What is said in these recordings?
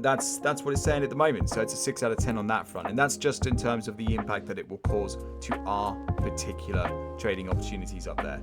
that's what it's saying at the moment. So it's a 6 out of 10 on that front. And that's just in terms of the impact that it will cause to our particular trading opportunities up there.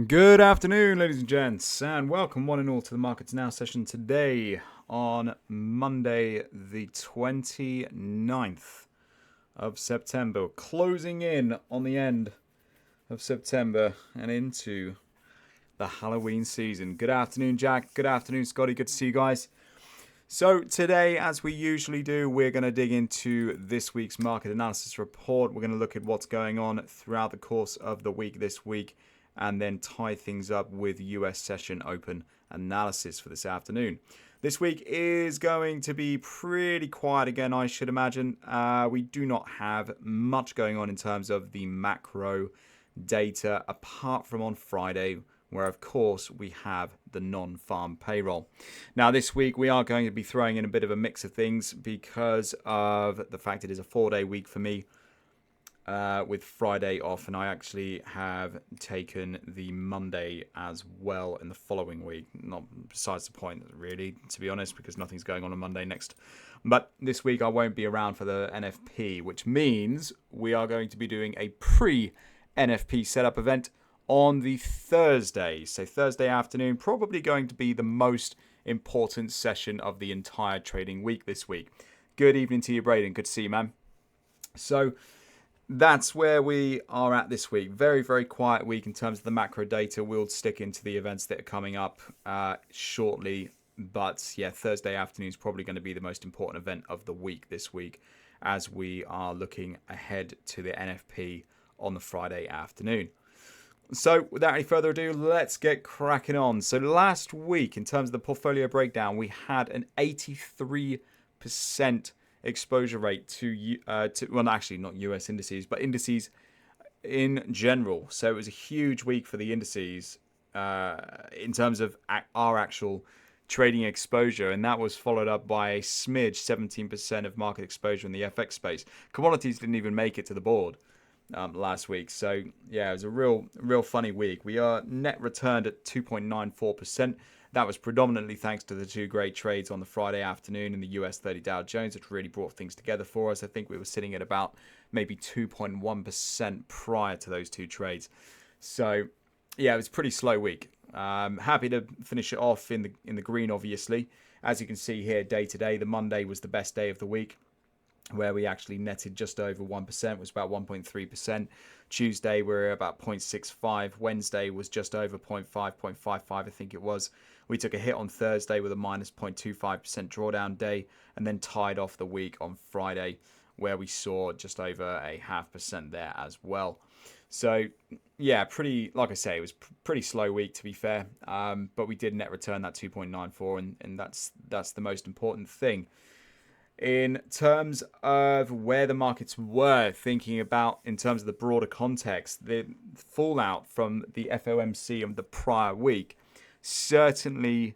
Good afternoon, ladies and gents, and welcome one and all to the Markets Now session today on Monday, the 29th of September, closing in on the end of September and into the Halloween season. Good afternoon, Jack. Good afternoon, Scotty. Good to see you guys. So today, as we usually do, we're going to dig into this week's market analysis report. We're going to look at what's going on throughout the course of the week this week, and then tie things up with US session open analysis for this afternoon. This week is going to be pretty quiet again, I should imagine. We do not have much going on in terms of the macro data, apart from on Friday, where of course we have the non-farm payroll. Now this week we are going to be throwing in a bit of a mix of things because of the fact it is a 4-day week for me. With Friday off, and I actually have taken the Monday as well in the following week. Not besides the point, really, to be honest, because nothing's going on Monday next. But this week I won't be around for the NFP, which means we are going to be doing a pre-NFP setup event on the Thursday. So Thursday afternoon, probably going to be the most important session of the entire trading week this week. Good evening to you, Braden. Good to see you, man. So that's where we are at this week. Very, very quiet week in terms of the macro data. We'll stick into the events that are coming up shortly. But yeah, Thursday afternoon is probably going to be the most important event of the week this week, as we are looking ahead to the NFP on the Friday afternoon. So without any further ado, let's get cracking on. So last week, in terms of the portfolio breakdown, we had an 83% exposure rate to well, actually not US indices, but indices in general. So it was a huge week for the indices in terms of our actual trading exposure, and that was followed up by a smidge 17% of market exposure in the FX space. Commodities didn't even make it to the board last week. So yeah, it was a real funny week. We are net returned at 2.94%. That was predominantly thanks to the two great trades on the Friday afternoon in the US 30 Dow Jones, which really brought things together for us. I think we were sitting at about maybe 2.1% prior to those two trades. So yeah, it was a pretty slow week. Happy to finish it off in the green, obviously. As you can see here, day to day, the Monday was the best day of the week, where we actually netted just over 1%, was about 1.3%. Tuesday, we're about 0.65. Wednesday was just over 0.5, 0.55, I think it was. We took a hit on Thursday with a minus 0.25% drawdown day, and then tied off the week on Friday, where we saw just over a 0.5% there as well. So yeah, like I say, it was pretty slow week, to be fair. But we did net return that 2.94, and that's the most important thing. In terms of where the markets were, thinking about in terms of the broader context, the fallout from the FOMC of the prior week certainly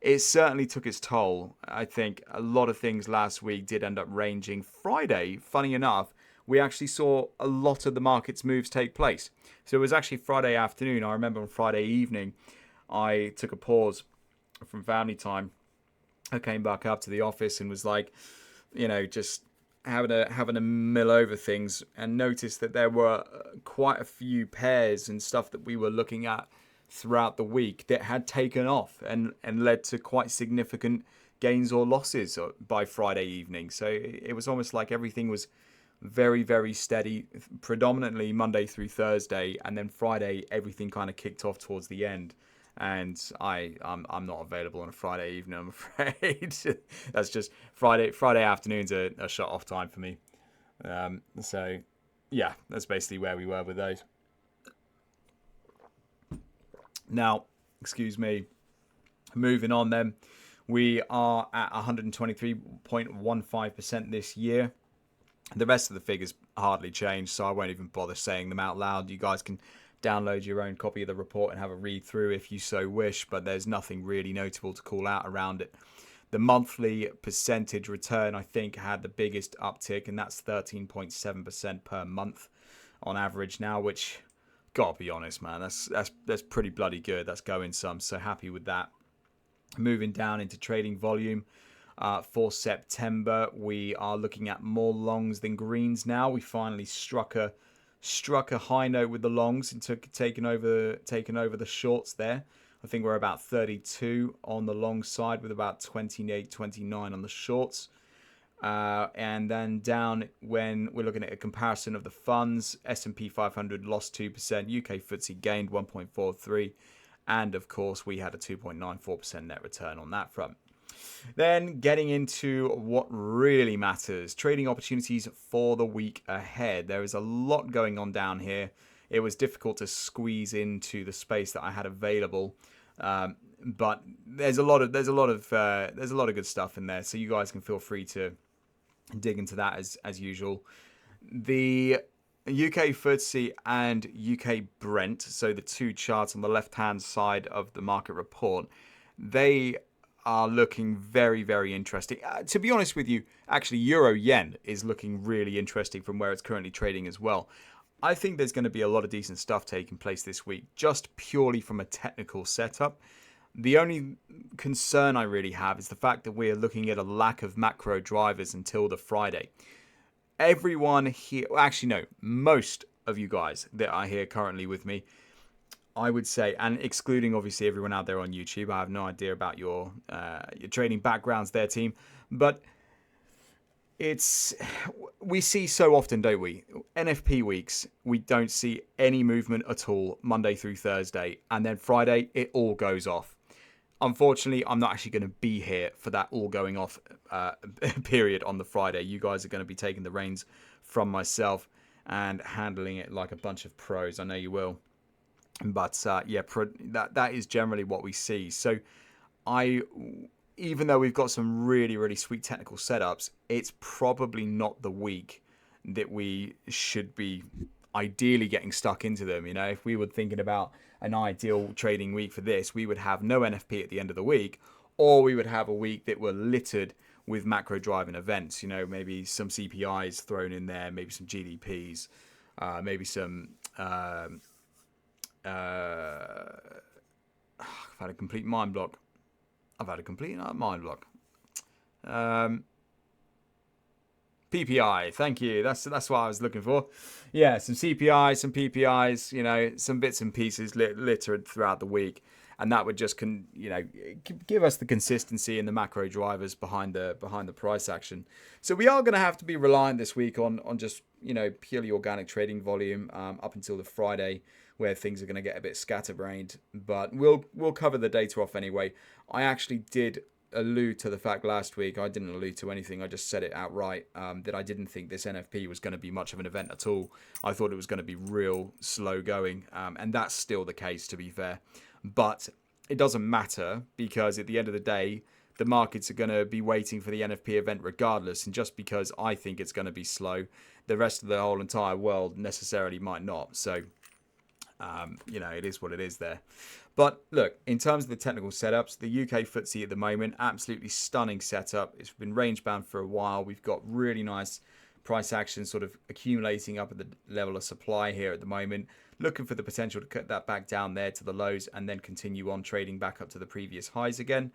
took its toll. I think a lot of things last week did end up ranging. Friday, funny enough, we actually saw a lot of the market's moves take place. So it was actually Friday afternoon. I remember on Friday evening, I took a pause from family time. I came back up to the office and was like, just having a mill over things, and noticed that there were quite a few pairs and stuff that we were looking at throughout the week that had taken off and led to quite significant gains or losses by Friday evening. So it was almost like everything was very, very steady, predominantly Monday through Thursday, and then Friday everything kind of kicked off towards the end. And I'm not available on a Friday evening, I'm afraid. That's just Friday afternoons are a shut off time for me. So yeah, that's basically where we were with those. Now, excuse me, moving on then, we are at 123.15% this year. The rest of the figures hardly changed, so I won't even bother saying them out loud. You guys can download your own copy of the report and have a read through if you so wish, but there's nothing really notable to call out around it. The monthly percentage return, I think, had the biggest uptick, and that's 13.7% per month on average now, which, gotta be honest, man, that's pretty bloody good. That's going some, so happy with that. Moving down into trading volume. For September, we are looking at more longs than greens now. We finally struck a high note with the longs and taken over the shorts there. I think we're about 32 on the long side with about 28, 29 on the shorts. And then down when we're looking at a comparison of the funds, S&P 500 lost 2%, UK FTSE gained 1.43, and of course we had a 2.94% net return on that front. Then getting into what really matters, trading opportunities for the week ahead. There is a lot going on down here. It was difficult to squeeze into the space that I had available, but there's a lot of good stuff in there. So you guys can feel free to dig into that as usual. The UK FTSE and UK Brent, so the two charts on the left-hand side of the market report, they are looking very, very interesting. To be honest with you, actually, Euro Yen is looking really interesting from where it's currently trading as well. I think there's going to be a lot of decent stuff taking place this week, just purely from a technical setup. The only concern I really have is the fact that we're looking at a lack of macro drivers until the Friday. Everyone here, actually no, most of you guys that are here currently with me, I would say, and excluding obviously everyone out there on YouTube, I have no idea about your trading backgrounds there, team, but we see so often, don't we? NFP weeks, we don't see any movement at all Monday through Thursday, and then Friday it all goes off. Unfortunately, I'm not actually going to be here for that all going off period on the Friday. You guys are going to be taking the reins from myself and handling it like a bunch of pros. I know you will. But yeah, that is generally what we see. So even though we've got some really, really sweet technical setups, it's probably not the week that we should be ideally getting stuck into them. You know, if we were thinking about an ideal trading week for this, we would have no NFP at the end of the week, or we would have a week that were littered with macro driving events. You know, maybe some CPIs thrown in there, maybe some GDPs, maybe some I've had a complete mind block. PPI, thank you. That's what I was looking for. Yeah, some CPI, some PPIs, you know, some bits and pieces littered throughout the week, and that would just give us the consistency and the macro drivers behind the price action. So we are going to have to be reliant this week on just, you know, purely organic trading volume up until the Friday, where things are going to get a bit scatterbrained, but we'll cover the data off anyway. I actually did allude to the fact last week, I didn't allude to anything, I just said it outright, that I didn't think this NFP was going to be much of an event at all. I thought it was going to be real slow going, and that's still the case, to be fair. But it doesn't matter, because at the end of the day, the markets are going to be waiting for the NFP event regardless, and just because I think it's going to be slow, the rest of the whole entire world necessarily might not. So you know, it is what it is there. But look, in terms of the technical setups, the UK FTSE at the moment, absolutely stunning setup. It's been range bound for a while. We've got really nice price action sort of accumulating up at the level of supply here at the moment. Looking for the potential to cut that back down there to the lows and then continue on trading back up to the previous highs again.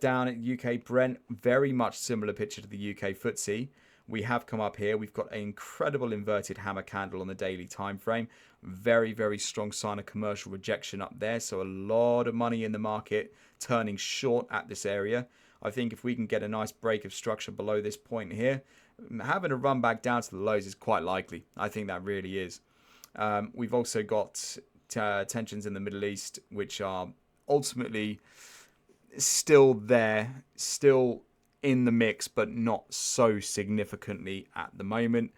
Down at UK Brent, very much similar picture to the UK FTSE. We have come up here. We've got an incredible inverted hammer candle on the daily time frame. Very, very strong sign of commercial rejection up there. So a lot of money in the market turning short at this area. I think if we can get a nice break of structure below this point here, having a run back down to the lows is quite likely. I think that really is. We've also got tensions in the Middle East, which are ultimately still there, still in the mix, but not so significantly at the moment.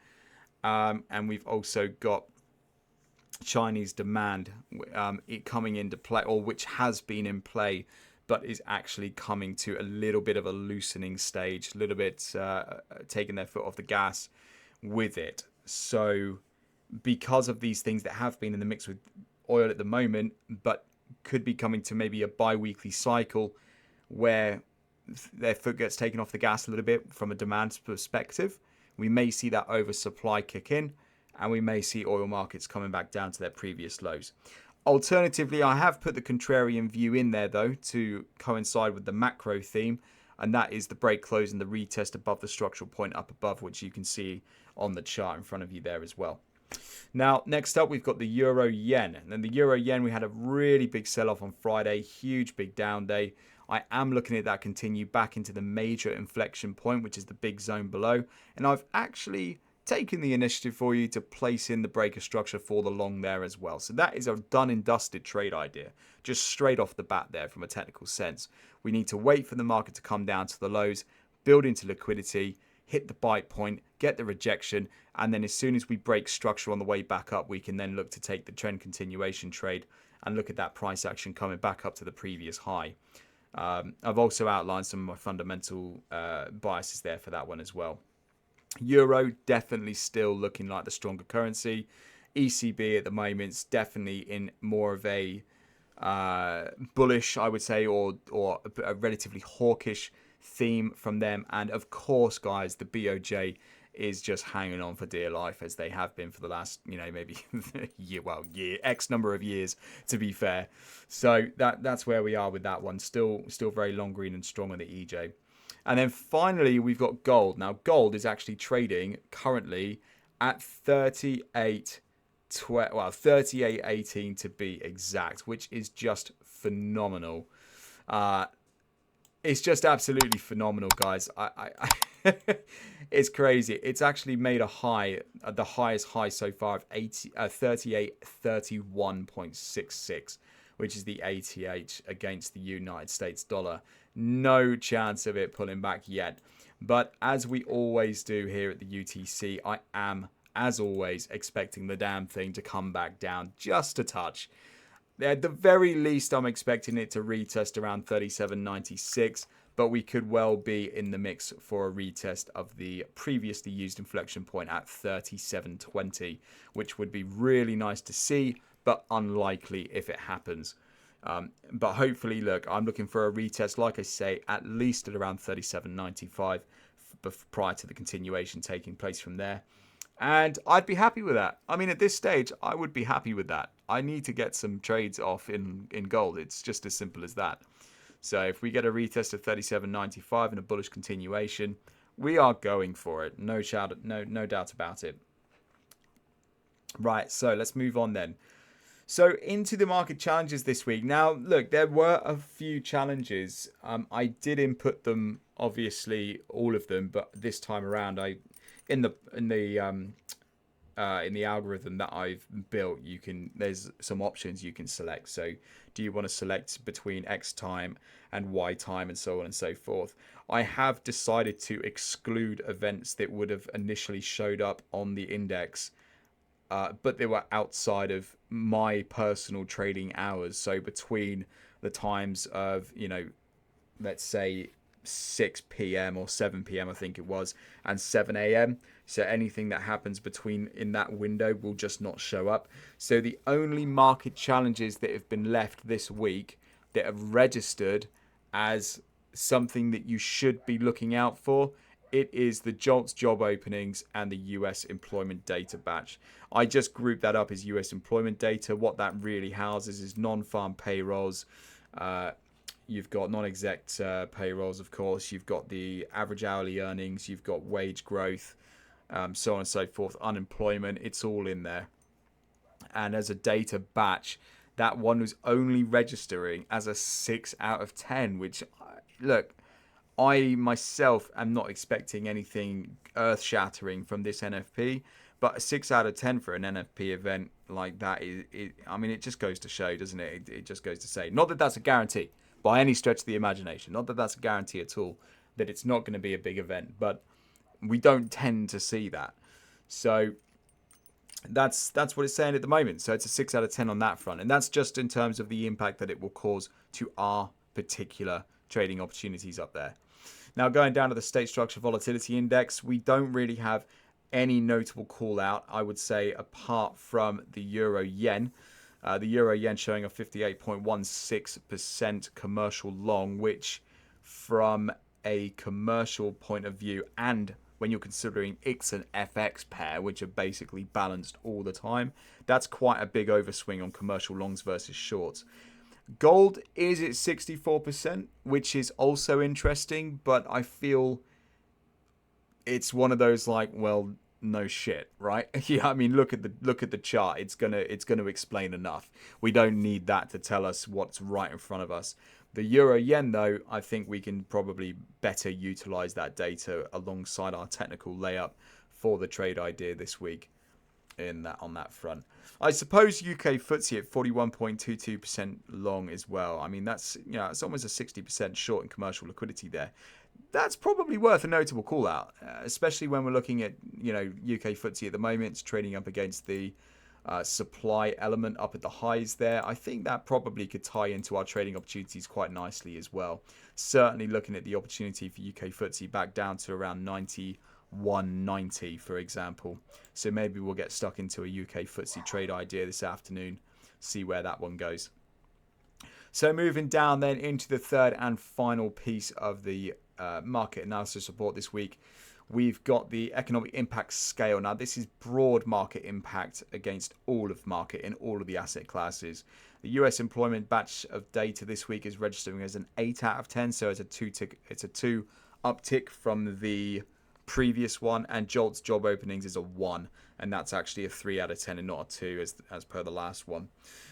And we've also got Chinese demand it coming into play, or which has been in play, but is actually coming to a little bit of a loosening stage, a little bit taking their foot off the gas with it. So because of these things that have been in the mix with oil at the moment, but could be coming to maybe a bi-weekly cycle where their foot gets taken off the gas a little bit from a demand perspective, we may see that oversupply kick in, and we may see oil markets coming back down to their previous lows. Alternatively, I have put the contrarian view in there, though, to coincide with the macro theme, and that is the break close and the retest above the structural point up above, which you can see on the chart in front of you there as well. Now, next up, we've got the euro yen. And then the euro yen, we had a really big sell-off on Friday, huge big down day. I am looking at that continue back into the major inflection point, which is the big zone below. And I've actually taken the initiative for you to place in the breaker structure for the long there as well. So that is a done and dusted trade idea, just straight off the bat there from a technical sense. We need to wait for the market to come down to the lows, build into liquidity, hit the bite point, get the rejection, and then as soon as we break structure on the way back up, we can then look to take the trend continuation trade and look at that price action coming back up to the previous high. I've also outlined some of my fundamental biases there for that one as well. Euro definitely still looking like the stronger currency. ECB at the moment is definitely in more of a bullish, I would say, or a relatively hawkish theme from them. And of course, guys, the BOJ is just hanging on for dear life, as they have been for the last, maybe X number of years, to be fair. So that's where we are with that one. Still very long green and strong on the EJ. And then finally, we've got gold. Now, gold is actually trading currently at 38.18 to be exact, which is just phenomenal. It's just absolutely phenomenal, guys. It's crazy. It's actually made a high, the highest high so far of 38.31.66, which is the ATH against the United States dollar. No chance of it pulling back yet. But as we always do here at the UTC, I am, as always, expecting the damn thing to come back down just a touch. At the very least, I'm expecting it to retest around 37.96, but we could well be in the mix for a retest of the previously used inflection point at 37.20, which would be really nice to see, but unlikely if it happens. But hopefully, look, I'm looking for a retest, like I say, at least at around 37.95 prior to the continuation taking place from there. And I'd be happy with that. I mean, at this stage, I would be happy with that. I need to get some trades off in gold. It's just as simple as that. So if we get a retest of 37.95 and a bullish continuation, we are going for it. No doubt about it. Right, so let's move on then. So into the market challenges this week. Now, look, there were a few challenges. I did input them, obviously, all of them, but this time around, in the algorithm that I've built, there's some options you can select. So, do you want to select between X time and Y time, and so on and so forth? I have decided to exclude events that would have initially showed up on the index. But they were outside of my personal trading hours. So between the times of, let's say 6 p.m. or 7 p.m. I think it was, and 7 a.m. So anything that happens in that window will just not show up. So the only market challenges that have been left this week that have registered as something that you should be looking out for, it is the JOLTS job openings and the US employment data batch. I just grouped that up as US employment data. What that really houses is non-farm payrolls. You've got non-exec payrolls, of course. You've got the average hourly earnings. You've got wage growth, so on and so forth. Unemployment, it's all in there. And as a data batch, that one was only registering as a 6 out of 10, which, look, I myself am not expecting anything earth-shattering from this NFP, but a 6 out of 10 for an NFP event like that I mean, it just goes to show, doesn't it? It just goes to say, not that that's a guarantee by any stretch of the imagination, not that that's a guarantee at all, that it's not going to be a big event, but we don't tend to see that. So That's what it's saying at the moment. So it's a 6 out of 10 on that front. And that's just in terms of the impact that it will cause to our particular trading opportunities up there. Now, going down to the state structure volatility index, we don't really have any notable call out, I would say, apart from the euro yen. The euro yen showing a 58.16% commercial long, which from a commercial point of view, and when you're considering it's an FX pair, which are basically balanced all the time, that's quite a big overswing on commercial longs versus shorts. Gold is at 64%, which is also interesting, but I feel it's one of those like, well, no shit, right? Yeah, I mean, look at the chart. It's gonna explain enough. We don't need that to tell us what's right in front of us. The euro yen, though, I think we can probably better utilize that data alongside our technical layup for the trade idea this week on that front. I suppose UK FTSE at 41.22% long as well. I mean, that's, it's almost a 60% short in commercial liquidity there. That's probably worth a notable call out, especially when we're looking at, UK FTSE at the moment. It's trading up against the supply element up at the highs there. I think that probably could tie into our trading opportunities quite nicely as well. Certainly looking at the opportunity for UK FTSE back down to around 91.90, for example. So maybe we'll get stuck into a UK FTSE trade idea this afternoon, see where that one goes. So moving down then into the third and final piece of the market analysis report this week, we've got the economic impact scale. Now, this is broad market impact against all of market in all of the asset classes. The US employment batch of data this week is registering as an 8 out of 10, so it's a 2 uptick from the previous one, and JOLTS job openings is a 1, and that's actually a 3 out of 10 and not a 2 as per the last one.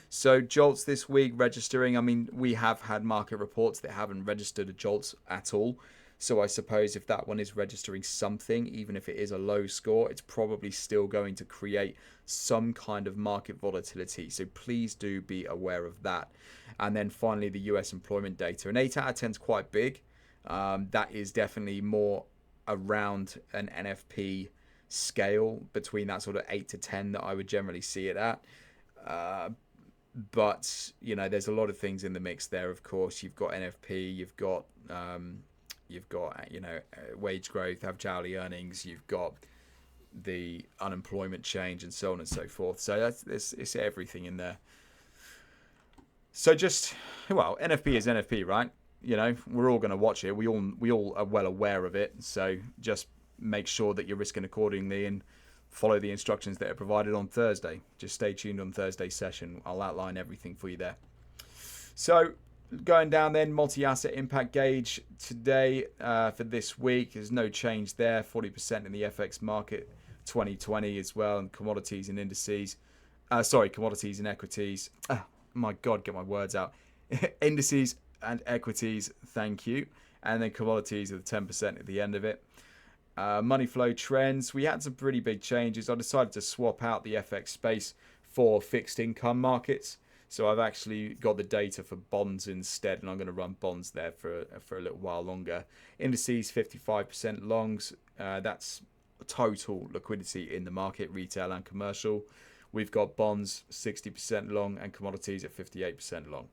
So JOLTS this week registering, I mean, we have had market reports that haven't registered a JOLTS at all. So I suppose if that one is registering something, even if it is a low score, it's probably still going to create some kind of market volatility. So please do be aware of that. And then finally, the US employment data. An 8 out of 10 is quite big. That is definitely more around an NFP scale between that sort of 8 to 10 that I would generally see it at. But, there's a lot of things in the mix there, of course. You've got NFP, you've got wage growth, average hourly earnings, you've got the unemployment change, and so on and so forth. So it's everything in there. So NFP is NFP, right? We're all going to watch it. We all are well aware of it. So just make sure that you're risking accordingly and follow the instructions that are provided on Thursday. Just stay tuned on Thursday's session. I'll outline everything for you there. So going down then, multi-asset impact gauge today for this week. There's no change there. 40% in the FX market 2020 as well, and commodities and indices. Commodities and equities. Oh, my God, get my words out. Indices and equities, thank you. And then commodities are the 10% at the end of it. Money flow trends. We had some pretty big changes. I decided to swap out the FX space for fixed income markets. So I've actually got the data for bonds instead, and I'm going to run bonds there for a little while longer. Indices, 55% longs. That's total liquidity in the market, retail and commercial. We've got bonds, 60% long, and commodities at 58% long.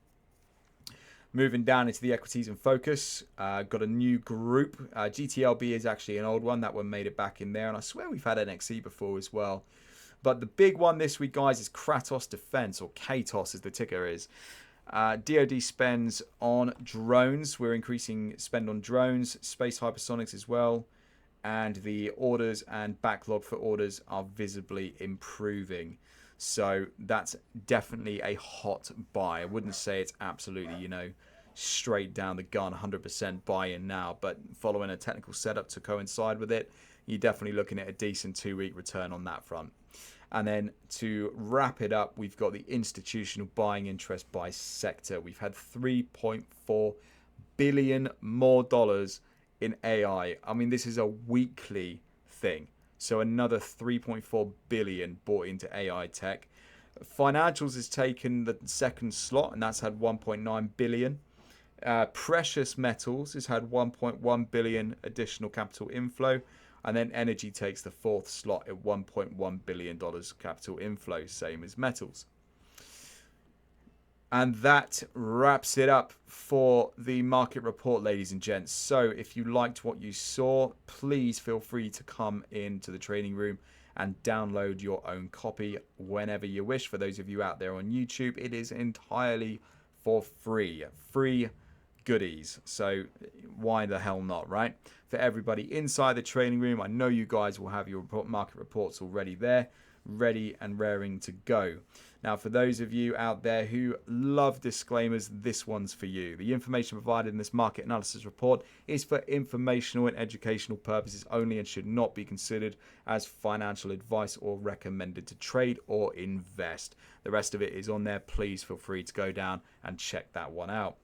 Moving down into the equities and focus, got a new group. GTLB is actually an old one. That one made it back in there, and I swear we've had NXE before as well. But the big one this week, guys, is Kratos Defense, or KTOS as the ticker is. DoD spends on drones. We're increasing spend on drones, space hypersonics as well. And the orders and backlog for orders are visibly improving. So that's definitely a hot buy. I wouldn't say it's absolutely, straight down the gun, 100% buy-in now. But following a technical setup to coincide with it, you're definitely looking at a decent 2-week return on that front. And then to wrap it up, we've got the institutional buying interest by sector. We've had $3.4 billion more dollars in AI. I mean, this is a weekly thing. So another 3.4 billion bought into AI tech. Financials has taken the second slot, and that's had 1.9 billion. Precious metals has had 1.1 billion additional capital inflow. And then energy takes the 4th slot at $1.1 billion capital inflow, same as metals. And that wraps it up for the market report, ladies and gents. So if you liked what you saw, please feel free to come into the trading room and download your own copy whenever you wish. For those of you out there on YouTube, it is entirely for free. Free goodies. So why the hell not, right? For everybody inside the trading room, I know you guys will have your market reports already there, ready and raring to go. Now, for those of you out there who love disclaimers, this one's for you. The information provided in this market analysis report is for informational and educational purposes only and should not be considered as financial advice or recommended to trade or invest. The rest of it is on there. Please feel free to go down and check that one out.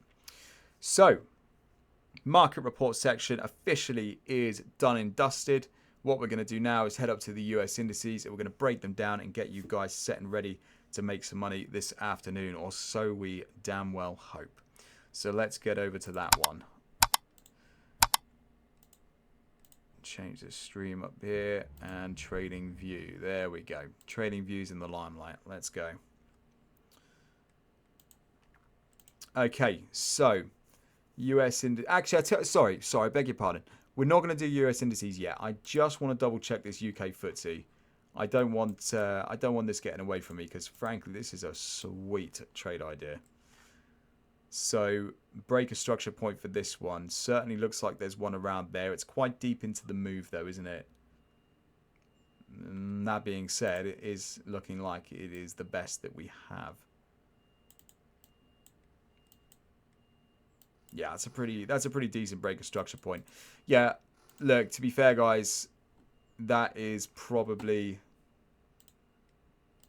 So, market report section officially is done and dusted. What we're going to do now is head up to the US indices and we're going to break them down and get you guys set and ready to make some money this afternoon, or so we damn well hope. So let's get over to that one. Change the stream up here and trading view. There we go. Trading views in the limelight. Let's go. Okay, so US indices. Actually, sorry, I beg your pardon. We're not going to do US indices yet. I just want to double check this UK FTSE. I don't want this getting away from me because frankly this is a sweet trade idea. So break a structure point for this one. Certainly looks like there's one around there. It's quite deep into the move though, isn't it? And that being said, it is looking like it is the best that we have. Yeah, that's a pretty decent break of structure point. Yeah, look, to be fair guys, that is probably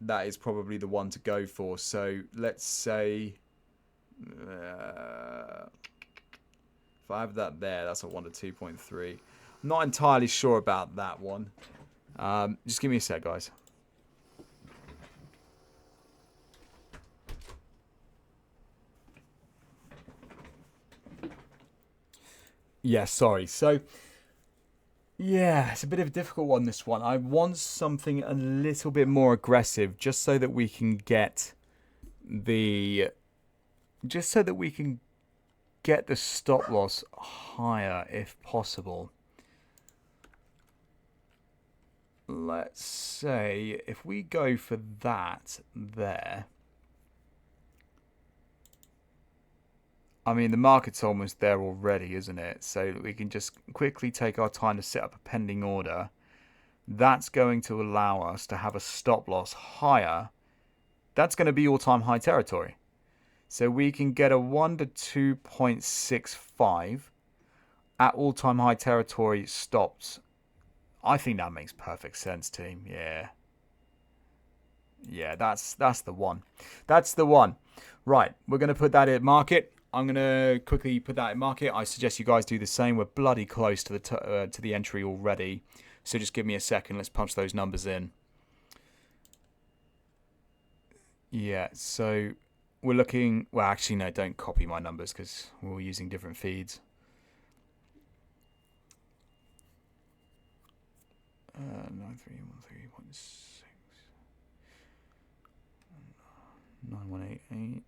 the one to go for. So let's say if I have that there, that's a 1 to 2.3. I'm not entirely sure about that one. Just give me a sec, guys. Yeah, sorry. So yeah, it's a bit of a difficult one, this one. I want something a little bit more aggressive just so that we can get the stop loss higher if possible. Let's say if we go for that there. I mean, the market's almost there already, isn't it? So we can just quickly take our time to set up a pending order. That's going to allow us to have a stop loss higher. That's going to be all-time high territory. So we can get a 1 to 2.65 at all-time high territory stops. I think that makes perfect sense, team. Yeah. Yeah, that's the one. That's the one. Right, we're going to put that in market. I'm going to quickly put that in market. I suggest you guys do the same. We're bloody close to the entry already. So just give me a second. Let's punch those numbers in. Yeah, so we're looking... Well, actually, no, don't copy my numbers because we're all using different feeds. 9313.6 9188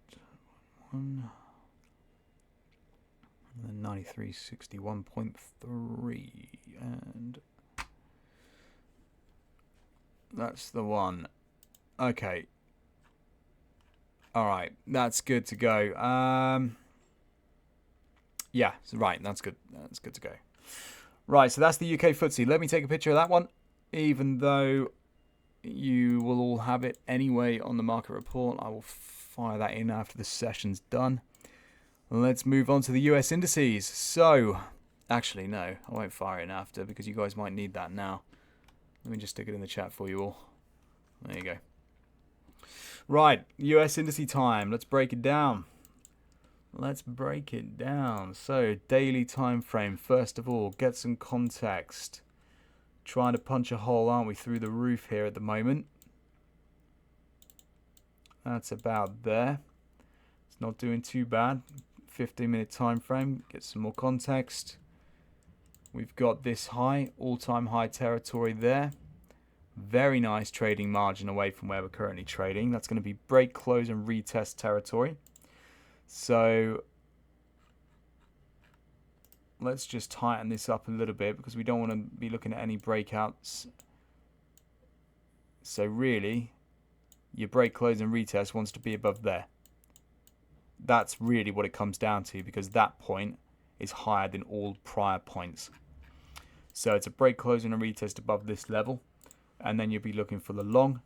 1 and then 9361.3 and that's the one. Okay. All right, that's good to go. Yeah, right, that's good. That's good to go. Right, so that's the UK FTSE. Let me take a picture of that one, even though you will all have it anyway on the market report. I will fire that in after the session's done. Let's move on to the US indices. So, actually, no, I won't fire it in after because you guys might need that now. Let me just stick it in the chat for you all. There you go. Right, US indice time. Let's break it down. Let's break it down. So, daily time frame. First of all, get some context. Trying to punch a hole, aren't we, through the roof here at the moment. That's about there. It's not doing too bad. 15-minute time frame. Get some more context. We've got this high, all-time high territory there. Very nice trading margin away from where we're currently trading. That's going to be break, close, and retest territory. So let's just tighten this up a little bit because we don't want to be looking at any breakouts. So really, your break, close, and retest wants to be above there. That's really what it comes down to, because that point is higher than all prior points. So it's a break, close, and a retest above this level, and then you'll be looking for the long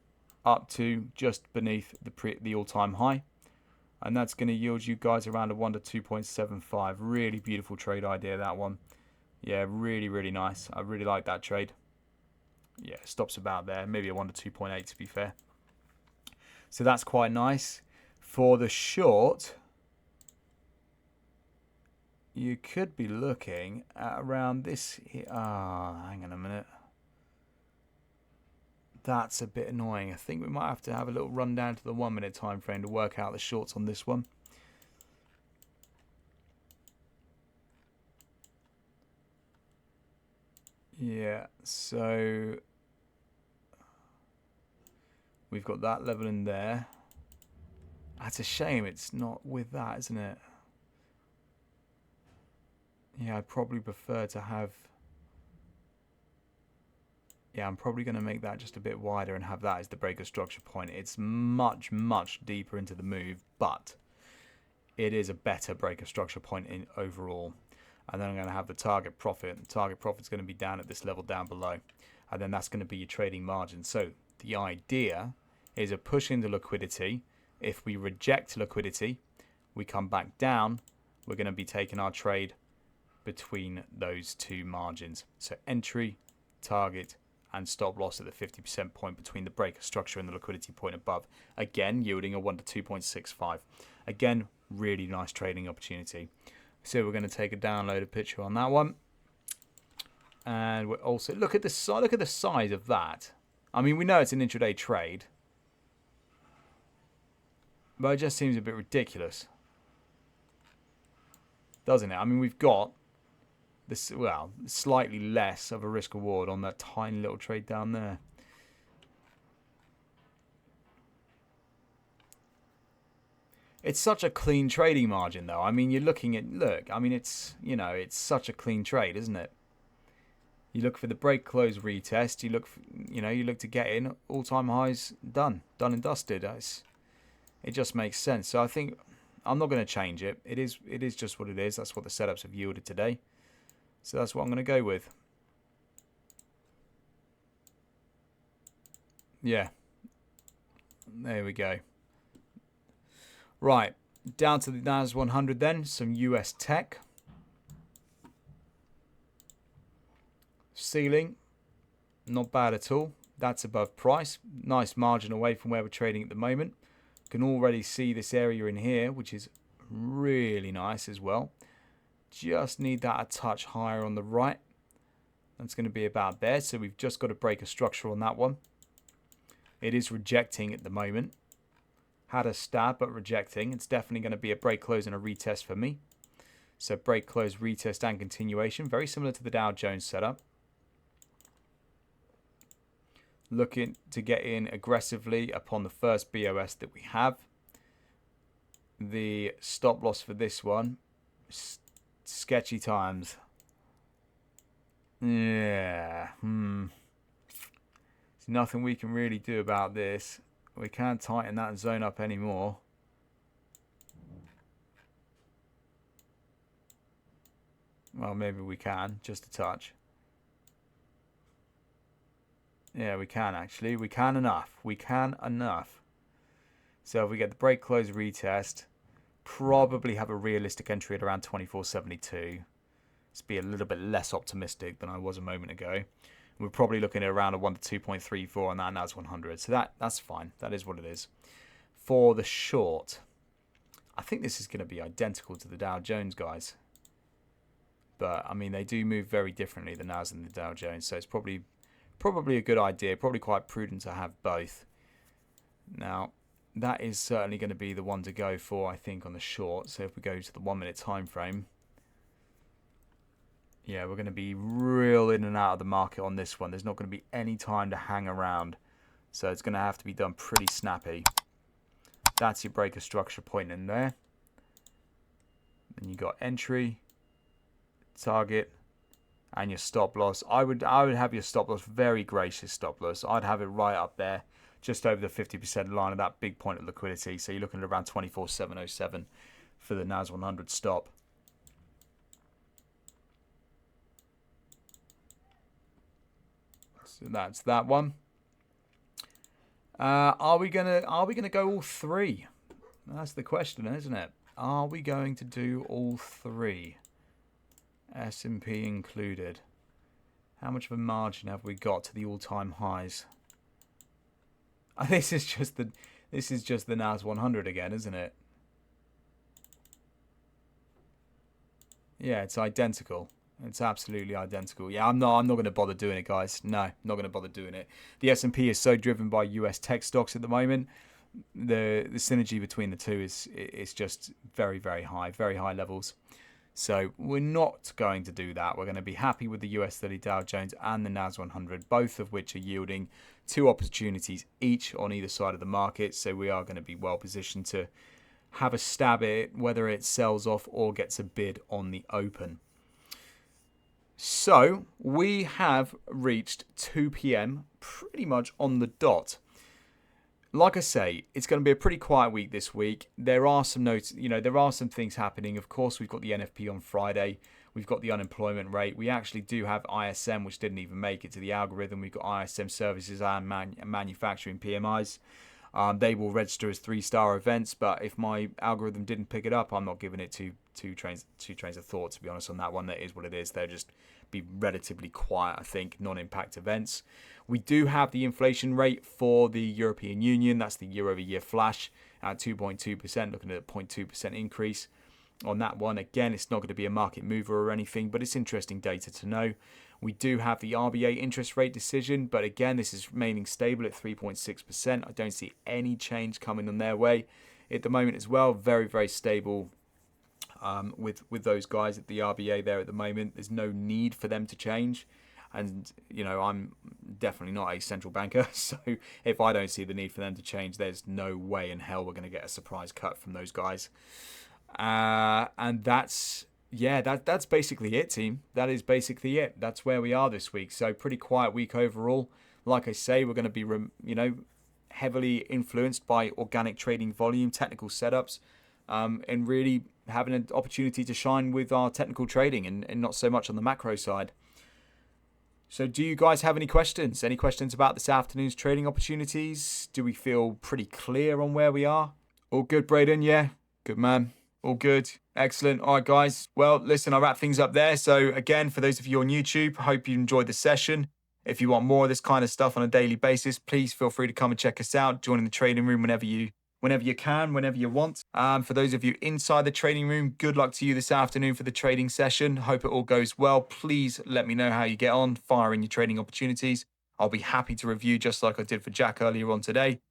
up to just beneath the all-time high, and that's going to yield you guys around a 1 to 2.75. Really beautiful trade idea, that one. Yeah, really, really nice. I really like that trade. Yeah, stops about there, maybe a 1 to 2.8 to be fair. So that's quite nice. For the short, you could be looking at around this. Hang on a minute. That's a bit annoying. I think we might have to have a little run down to the 1 minute time frame to work out the shorts on this one. Yeah, so we've got that level in there. That's a shame it's not with that, isn't it? Yeah, I'd probably prefer to have... Yeah, I'm probably going to make that just a bit wider and have that as the breaker structure point. It's much, much deeper into the move, but it is a better breaker structure point in overall. And then I'm going to have the target profit. The target profit's going to be down at this level down below. And then that's going to be your trading margin. So the idea is a push into liquidity. If we reject liquidity, we come back down. We're going to be taking our trade between those two margins. So entry, target, and stop loss at the 50% point between the breaker structure and the liquidity point above. Again, yielding a 1 to 2.65. Again, really nice trading opportunity. So we're going to take a downloaded picture on that one. And we're also look at the size of that. I mean, we know it's an intraday trade, but it just seems a bit ridiculous, doesn't it? I mean, we've got this, well, slightly less of a risk reward on that tiny little trade down there. It's such a clean trading margin, though. I mean, you're looking at, look, I mean, it's, you know, it's such a clean trade, isn't it? You look for the break, close, retest. You look, for, you know, you look to get in. All-time highs done and dusted. It just makes sense. So I think I'm not going to change it. It is just what it is. That's what the setups have yielded today. So that's what I'm going to go with. Yeah. There we go. Right. Down to the NAS 100 then. Some US tech. Ceiling. Not bad at all. That's above price. Nice margin away from where we're trading at the moment. Can already see this area in here, which is really nice as well. Just need that a touch higher on the right. That's going to be about there. So we've just got to break a structure on that one. It is rejecting at the moment. Had a stab, but rejecting. It's definitely going to be a break, close, and a retest for me. So break, close, retest, and continuation. Very similar to the Dow Jones setup. Looking to get in aggressively upon the first BOS that we have. The stop loss for this one, sketchy times. Yeah. There's nothing we can really do about this. We can't tighten that zone up anymore. Well, maybe we can, just a touch. Yeah, we can actually. We can enough. We can enough. So if we get the break, close, retest, probably have a realistic entry at around 24.72. Let's be a little bit less optimistic than I was a moment ago. We're probably looking at around a 1 to 2.34 on that NAS 100. So that's fine. That is what it is. For the short, I think this is going to be identical to the Dow Jones, guys. But, I mean, they do move very differently, the NAS and the Dow Jones. So it's probably a good idea. Probably quite prudent to have both. Now, that is certainly going to be the one to go for, I think, on the short. So if we go to the 1 minute time frame. Yeah, we're going to be real in and out of the market on this one. There's not going to be any time to hang around. So it's going to have to be done pretty snappy. That's your breaker structure point in there. Then you got entry, target, and your stop loss. I would have your stop loss, very gracious stop loss. I'd have it right up there, just over the 50% line of that big point of liquidity. So you're looking at around 24,707 for the NAS 100 stop. So that's that one. Are we gonna go all three? That's the question, isn't it? Are we going to do all three? S&P included. How much of a margin have we got to the all-time highs? This is just the NAS 100 again, isn't it? Yeah, it's identical. It's absolutely identical. Yeah, I'm not going to bother doing it, guys. No, not going to bother doing it. The S&P is so driven by US tech stocks at the moment. The synergy between the two is just very, very high levels. So we're not going to do that. We're going to be happy with the US 30 Dow Jones and the NAS 100, both of which are yielding 2 opportunities each on either side of the market. So we are going to be well positioned to have a stab at it, whether it sells off or gets a bid on the open. So we have reached 2 p.m. pretty much on the dot. Like I say, it's going to be a pretty quiet week this week. There are some notes, there are some things happening. Of course, we've got the NFP on Friday. We've got the unemployment rate. We actually do have ISM, which didn't even make it to the algorithm. We've got ISM services and manufacturing PMIs. They will register as 3-star events, but if my algorithm didn't pick it up, I'm not giving it two trains of thought, to be honest, on that one. That is what it is. They'll just be relatively quiet, I think, non-impact events. We do have the inflation rate for the European Union. That's the year-over-year flash at 2.2%, looking at a 0.2% increase on that one. Again, it's not going to be a market mover or anything, but it's interesting data to know. We do have the RBA interest rate decision, but again, this is remaining stable at 3.6%. I don't see any change coming on their way at the moment as well. Very, very stable with those guys at the RBA there at the moment. There's no need for them to change. And, I'm definitely not a central banker. So if I don't see the need for them to change, there's no way in hell we're going to get a surprise cut from those guys. And that's basically it, team. That is basically it. That's where we are this week. So pretty quiet week overall. Like I say, we're going to be, heavily influenced by organic trading volume, technical setups, and really having an opportunity to shine with our technical trading and not so much on the macro side. So do you guys have any questions? Any questions about this afternoon's trading opportunities? Do we feel pretty clear on where we are? All good, Braden? Yeah? Good, man. All good. Excellent. All right, guys. Well, listen, I'll wrap things up there. So again, for those of you on YouTube, I hope you enjoyed the session. If you want more of this kind of stuff on a daily basis, please feel free to come and check us out. Join in the trading room whenever you can, whenever you want. For those of you inside the trading room, good luck to you this afternoon for the trading session. Hope it all goes well. Please let me know how you get on, firing your trading opportunities. I'll be happy to review just like I did for Jack earlier on today.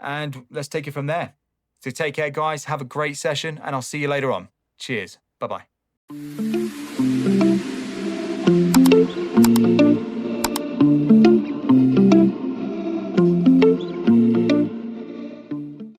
And let's take it from there. So take care, guys. Have a great session, and I'll see you later on. Cheers. Bye-bye.